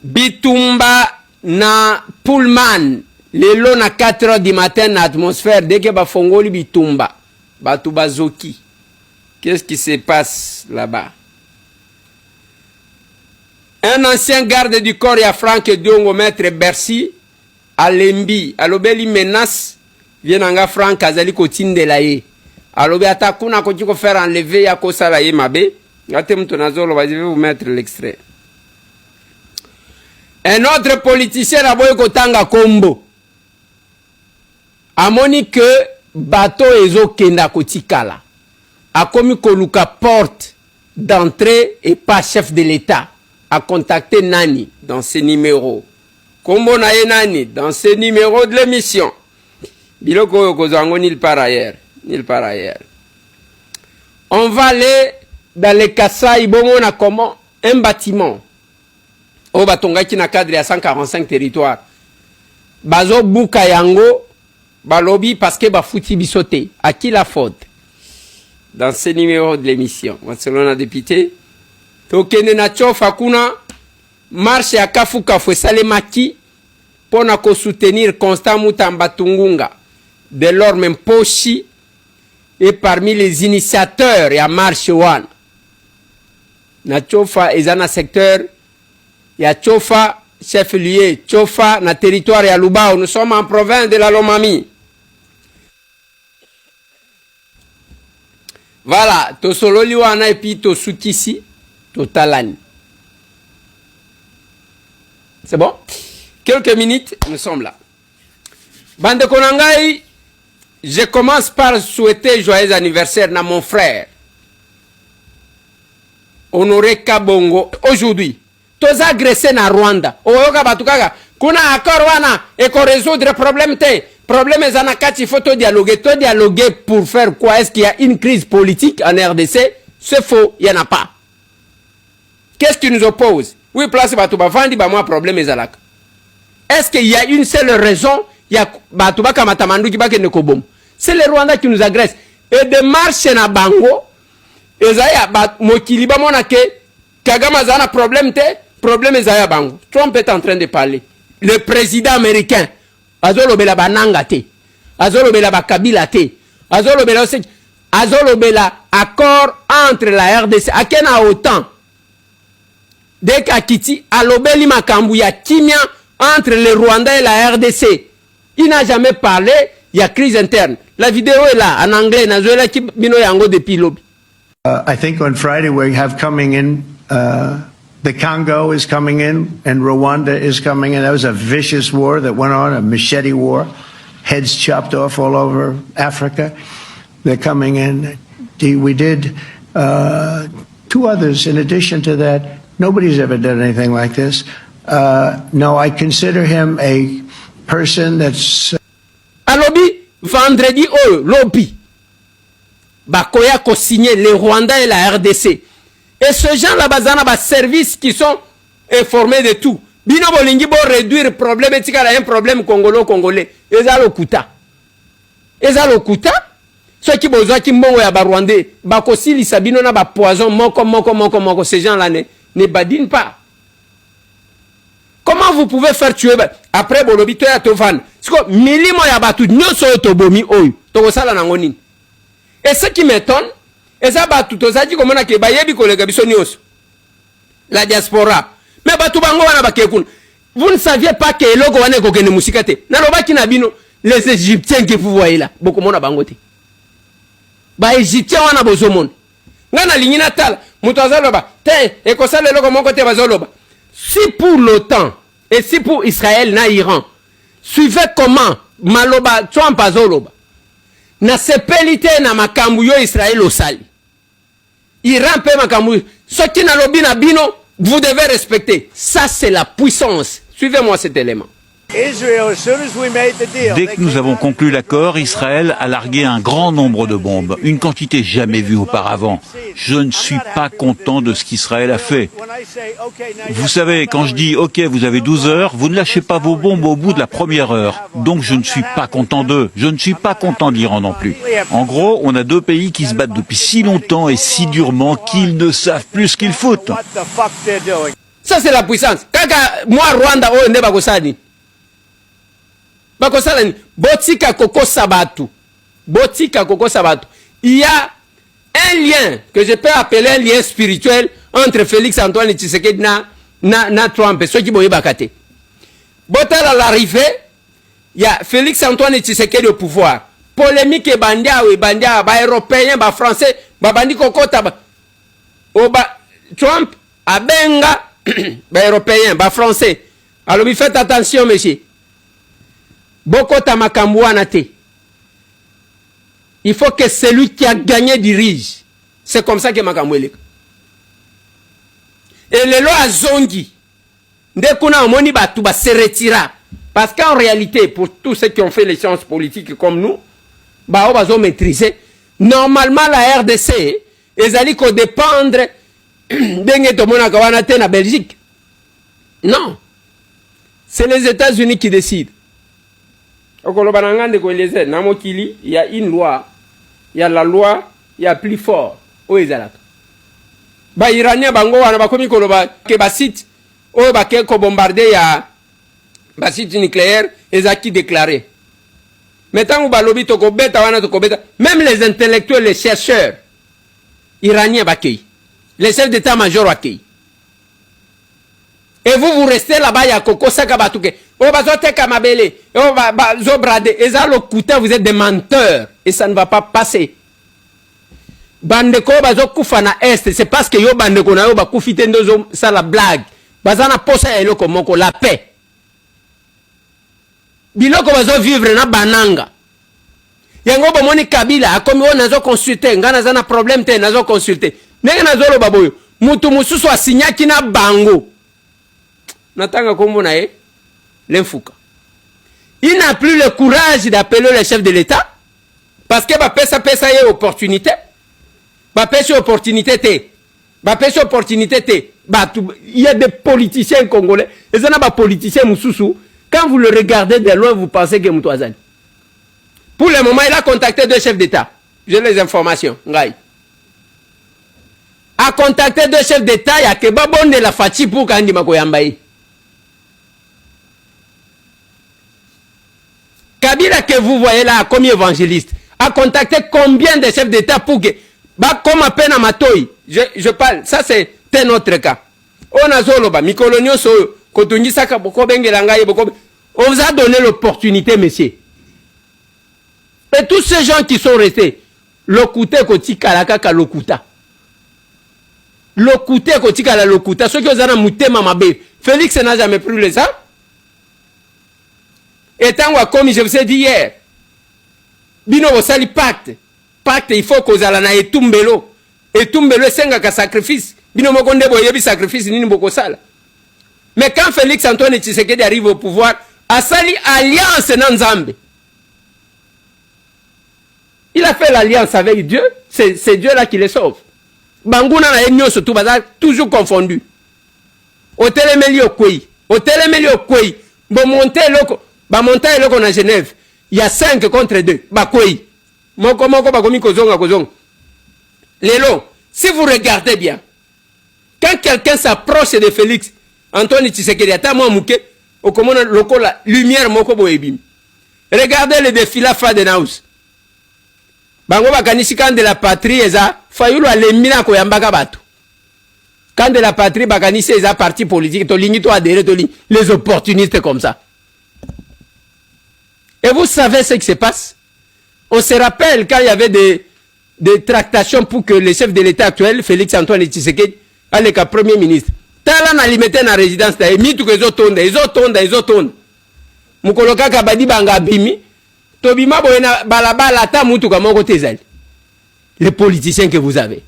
bitumba na Pullman lelo na 4 heures du matin na atmosphère dès que bafongoli bitumba batu bazoki. Qu'est-ce qui se passe là-bas? Un ancien garde du corps ya Franck Diongo, maître Bercy alembi alobeli menace vienanga Franck azali kotindela ye alobi atakuna ko tiko faire enlever ya ko sala ye mabe ngate mtu nazolo. Je vais vous mettre l'extrait. Un autre politicien a boye kotanga kombo amoni que bateau ezo kenda kotikala akomi koluka porte d'entrée et pas chef de l'État a contacté Nani dans ce numéro. Kombo na ye Nani dans ce numéro de l'émission. Biloko yokozango nulle part ailleurs. Nulle part ailleurs. On va aller dans les Kasaï, bon, a comment un bâtiment. Au batonga qui na cadre à 145 territoires. Bazo buka yango, balobi parce que ba fouti bisoté. À qui la faute? Dans ce numéro de l'émission. Selon la députée. Tokene na chofa kuna marche ya kafu kafu salemaki pour na ko soutenir Constant Mutamba Tungunga de l'Orme Mposhi et parmi les initiateurs ya marche one na chofa ezana secteur ya chofa chef lieu chofa na territoire ya Lubao. Nous sommes en province de la Lomami. Voilà, to sololi wana et puis to sukisi Totalani. C'est bon? Quelques minutes, nous sommes là. Bande Konangai, je commence par souhaiter joyeux anniversaire à mon frère. Honoré Kabongo. Aujourd'hui, tous agressés na Rwanda. Oyoka batukaga. Kuna accord wana et qu'on résoudre problème te. Problème est anakati, il faut te dialoguer. Te dialoguer pour faire quoi? Est-ce qu'il y a une crise politique en RDC? C'est faux, il n'y en a pas. Qu'est-ce qui nous oppose? Oui, place Batouba Vandi, bah moi problème est alak. Est-ce qu'il y a une seule raison? Il y a Batouba Kamatamandu qui va ne kobom. C'est les Rwandais qui nous agressent. Et de marcher na bango, et zaya bat mokiliba monake, Kagama zana problème te, problème est zaya bango. Trump est en train de parler. Le président américain, Azolo bela bananga te, Azolo bela bakabila te, Azolo bela aussi, Azolo bela accord entre la RDC, akena autant. Dès qu'Akiti a l'obéli Makambouya Kimia entre les Rwandais et la RDC. Il n'a jamais parlé, il y a crise interne. La vidéo est là, en anglais, depuis lobby. I think on Friday we have coming in, the Congo is coming in and Rwanda is coming in. That was a vicious war that went on, a machete war. Heads chopped off all over Africa. They're coming in. We did 2 others in addition to that. Nobody's ever done anything like this. No, I consider him a person that's... A lobby, vendredi, lobby. Bakoya ko signé les Rwandais et la RDC. Et ce gens là-bas, ils ont des services qui sont informés de tout. Bino bolingi bo réduire le problème, et un problème congolais. Ils ont le kuta. Ils ont le kuta. Ceux qui besoin qui mbongo ya ba Rwandais, bakosi li sabino na ba poison moko. Ces gens là ne badinent pas. Comment vous pouvez faire tuer après bolobito ya tovan? Parce que milimo ya batu nyoso tobomi oyu. Toko sala nango nini? Et ce qui m'étonne, et ça batu tozaji komona ke bayebi kolega biso nyoso. La diaspora. Mais batu bango wana bakekuna. Vous ne saviez pas que logo wana kokene musika te. Na lobaki na bino les Égyptiens que vous voyez là, bokomona bango te. Ba Égyptiens wana bozomona. Ngana lingina tala, mutu azaloba, te, ekosala loko moko te bazoloba. Si pour l'OTAN, et si pour Israël na Iran, suivez comment maloba Trump azoloba. Na sepelite na makambu yo Israël osali. Iran pe makambu. Ce qui na lobi na bino, vous devez respecter. Ça c'est la puissance. Suivez-moi cet élément. Dès que nous avons conclu l'accord, Israël a largué un grand nombre de bombes, une quantité jamais vue auparavant. Je ne suis pas content de ce qu'Israël a fait. Vous savez, quand je dis « Ok, vous avez 12 heures », vous ne lâchez pas vos bombes au bout de la première heure. Donc je ne suis pas content d'eux. Je ne suis pas content de l'Iran non plus. En gros, on a 2 pays qui se battent depuis si longtemps et si durement qu'ils ne savent plus ce qu'ils foutent. Ça c'est la puissance. Kaka moi Rwanda o nde bakosani. Bakosani botika koko sabatu. Botika koko sabatu. Il y a un lien que je peux appeler un lien spirituel entre Félix Antoine Tshisekedi na Trump. Ceux qui boye bakate. Botala l'arrivée, il y a Félix Antoine Tshisekedi au pouvoir. Polémique et bandia ba européen, ba français, ba bandi kokota ba. Trump a benga ba européen, ba français. Alors faites attention monsieur. Bokota makambu wana te. Il faut que celui qui a gagné dirige. C'est comme ça que makambu eleka. Et le loi zongi. Dès qu'on a moni batu ba se retira. Parce qu'en réalité, pour tous ceux qui ont fait les sciences politiques comme nous, bah on va maîtriser. Normalement la RDC, ils allaient qu'on dépendre d'engue to mona kawana te na Belgique. Non. C'est les États-Unis qui décident. Il y a une loi, il y a la loi, il y a plus fort. Où est ça? Ba Iranien bango wana bakomi koloba ke basit o ba ke ko bombarder ya basit nucléaire ezaki déclaré. Maintenant ou balobi to ko beta wana to ko beta, même les intellectuels, les chercheurs iraniens bakei, les chefs d'état-major bakei. Et vous restez là-bas, il y a Koko Sakabatuke. Oh, bazote kamabele. Oh, zobrade. Et ça, le couteau, vous êtes des menteurs. Et ça ne va pas passer. Bandeko, bazokufa na est. C'est parce que yo bandeko na yo bakufite ndozo, ça la blague. Bazana posa ya eloko moko, la paix. Biloko bazo vivre na bananga. Yango bomoni Kabila, akomi o nazo consulter. Nga nazana problème te, nazo consulter. Nenge nazo lo baboyo. Mutu mususu asinyaki na bango. Natanga kombo na ye l'enfuka. Il n'a plus le courage d'appeler le chef de l'État parce que ba pesa ye opportunité. Ba pesa opportunité te. Ba pesa opportunité te. Il y a des politiciens congolais. Et ça n'a pas politiciens mususu. Quand vous le regardez de loin, vous pensez que Moutouazani. Pour le moment, il a contacté deux chefs d'État. J'ai les informations. Ngai. A contacté deux chefs d'État, il y a que Babon de la Fachi pour Kandi Makoyambaye. Kabila que vous voyez là comme évangéliste a contacté combien de chefs d'État pour que comme à peine à Matoy, je parle, ça c'est un autre cas. On a zoloba, Mikolonio so, Kotungi Saka Boko Bengelangaye Boko. On vous a donné l'opportunité, messieurs. Et tous ces gens qui sont restés, Lokute Kotika la Kaka Lokuta. Lokute Kotika la Lokuta, ceux qui ont Moutema Mabe. Félix n'a jamais pris les armes. Et tant comme je vous ai dit hier, bino vous sali pacte. Pacte, il faut qu'on aille na etumbelo. Etumbelo c'est un sacrifice. Bino mokonde boyebi sacrifice nini boko sala. Mais quand Félix Antoine Tshisekedi arrive au pouvoir, a sali alliance na Nzambe. Il a fait l'alliance avec Dieu. C'est Dieu là qui les sauve. Banguna na enyo surtout bazar toujours confondu. Otelemeli okwei. Otelemeli okwei. Bon monter loko. Ba monter loko na Genève. Il y a 5 contre 2. Ba kwei. Moko bakomi kozonga. Lelo, si vous regardez bien, quand quelqu'un s'approche de Félix Antoine Tshisekedi, ata moi muke, okomona loko la lumière moko boebim. Regardez le défilé Fadenhouse. Bango bakanisi quand de la patrie eza fayulu alemina ko yambaka bato. Quand de la patrie bakanisi eza parti politique to lingi to adhérer to lingi les opportunistes comme ça. Et vous savez ce qui se passe? On se rappelle quand il y avait des tractations pour que le chef de l'État actuel, Félix Antoine Tshisekedi, allait comme premier ministre. Tala na limité na résidence ta mitu ke ezotonda. Mukoloka kabadi banga bimi, tobima boena balabala ta mutu ka moko tezali. Les politiciens que vous avez.